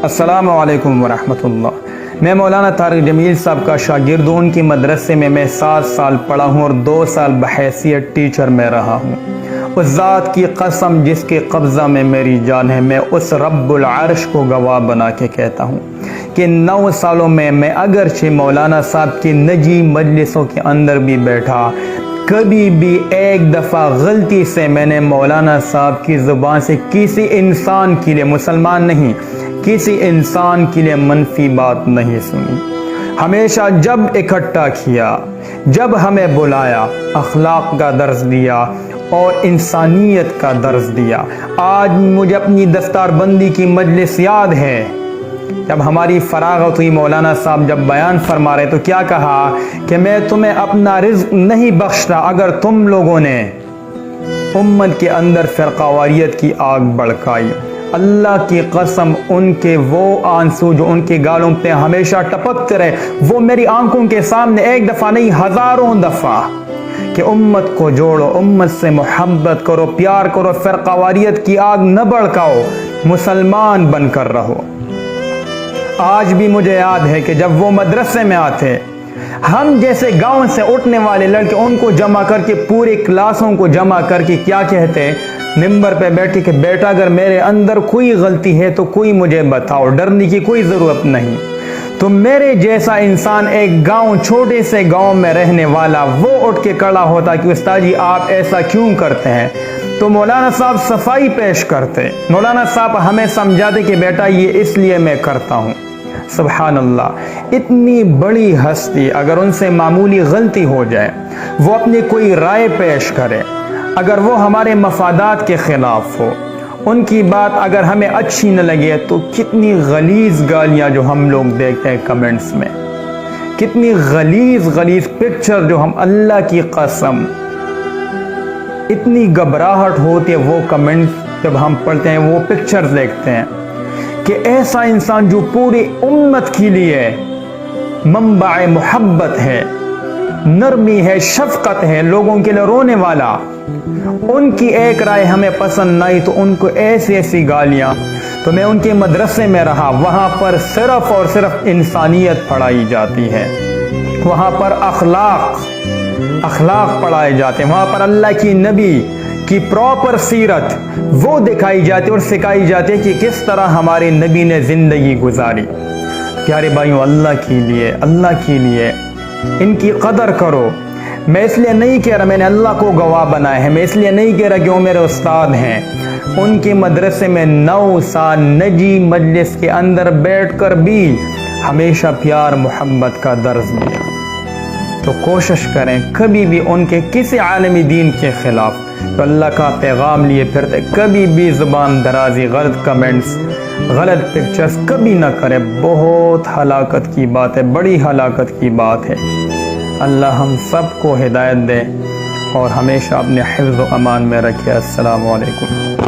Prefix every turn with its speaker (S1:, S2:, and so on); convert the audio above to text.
S1: السلام علیکم ورحمۃ اللہ۔ میں مولانا طارق جمیل صاحب کا شاگرد ہوں۔ ان کی مدرسے میں 7 سال پڑھا ہوں اور 2 سال بحیثیت ٹیچر میں رہا ہوں۔ اس ذات کی قسم جس کے قبضہ میں میری جان ہے، میں اس رب العرش کو گواہ بنا کے کہتا ہوں کہ 9 سالوں میں اگرچہ مولانا صاحب کی نجی مجلسوں کے اندر بھی بیٹھا، کبھی بھی ایک دفعہ غلطی سے میں نے مولانا صاحب کی زبان سے کسی انسان کے لیے، مسلمان نہیں، کسی انسان کے لیے منفی بات نہیں سنی۔ ہمیشہ جب اکٹھا کیا، جب ہمیں بلایا، اخلاق کا درس دیا اور انسانیت کا درس دیا۔ آج مجھے اپنی دستار بندی کی مجلس یاد ہے، جب ہماری فراغت ہوئی، مولانا صاحب جب بیان فرما رہے تو کیا کہا کہ میں تمہیں اپنا رزق نہیں بخشتا اگر تم لوگوں نے امت کے اندر فرقہ واریت کی آگ بھڑکائی۔ اللہ کی قسم، ان کے وہ آنسو جو ان کے گالوں پہ ہمیشہ ٹپکتے رہے، وہ میری آنکھوں کے سامنے ایک دفعہ نہیں، ہزاروں دفعہ، کہ امت کو جوڑو، امت سے محبت کرو، پیار کرو، فرقہ واریت کی آگ نہ بھڑکاؤ، مسلمان بن کر رہو۔ آج بھی مجھے یاد ہے کہ جب وہ مدرسے میں آتے، ہم جیسے گاؤں سے اٹھنے والے لڑکے ان کو جمع کر کے، پورے کلاسوں کو جمع کر کے کیا کہتے، ممبر پہ بیٹھے کہ بیٹا اگر میرے اندر کوئی غلطی ہے تو کوئی مجھے بتاؤ، ڈرنے کی کوئی ضرورت نہیں۔ تو میرے جیسا انسان، ایک گاؤں، چھوٹے سے گاؤں میں رہنے والا، وہ اٹھ کے کھڑا ہوتا کہ استاد جی آپ ایسا کیوں کرتے ہیں؟ تو مولانا صاحب صفائی پیش کرتے، مولانا صاحب ہمیں سمجھاتے کہ بیٹا یہ اس لیے میں کرتا ہوں۔ سبحان اللہ، اتنی بڑی ہستی، اگر ان سے معمولی غلطی ہو جائے، وہ اپنی کوئی رائے پیش کرے، اگر وہ ہمارے مفادات کے خلاف ہو، ان کی بات اگر ہمیں اچھی نہ لگے، تو کتنی غلیظ گالیاں جو ہم لوگ دیکھتے ہیں کمنٹس میں، کتنی غلیظ پکچر جو ہم، اللہ کی قسم، اتنی گھبراہٹ ہوتی ہے وہ کمنٹس جب ہم پڑھتے ہیں، وہ پکچر دیکھتے ہیں کہ ایسا انسان جو پوری امت کے لیے منبع محبت ہے، نرمی ہے، شفقت ہے، لوگوں کے لیے رونے والا، ان کی ایک رائے ہمیں پسند نہیں تو ان کو ایسی گالیاں۔ تو میں ان کے مدرسے میں رہا، وہاں پر صرف اور صرف انسانیت پڑھائی جاتی ہے، وہاں پر اخلاق پڑھائے جاتے ہیں، وہاں پر اللہ کی نبی کی پراپر سیرت وہ دکھائی جاتی اور سکھائی جاتی ہے کہ کس طرح ہمارے نبی نے زندگی گزاری۔ پیارے بھائیوں، اللہ کے لیے ان کی قدر کرو۔ میں اس لیے نہیں کہہ رہا، میں نے اللہ کو گواہ بنایا ہے، میں اس لیے نہیں کہہ رہا کہ وہ میرے استاد ہیں۔ ان کے مدرسے میں 9 سال نجی مجلس کے اندر بیٹھ کر بھی ہمیشہ پیار محبت کا درس دیا۔ تو کوشش کریں کبھی بھی ان کے کسی عالمی دین کے خلاف، تو اللہ کا پیغام لیے پھرتے، کبھی بھی زبان درازی، غلط کمنٹس، غلط پکچرز کبھی نہ کریں۔ بہت ہلاکت کی بات ہے، بڑی ہلاکت کی بات ہے۔ اللہ ہم سب کو ہدایت دے اور ہمیشہ اپنے حفظ و امان میں رکھے۔ السلام علیکم۔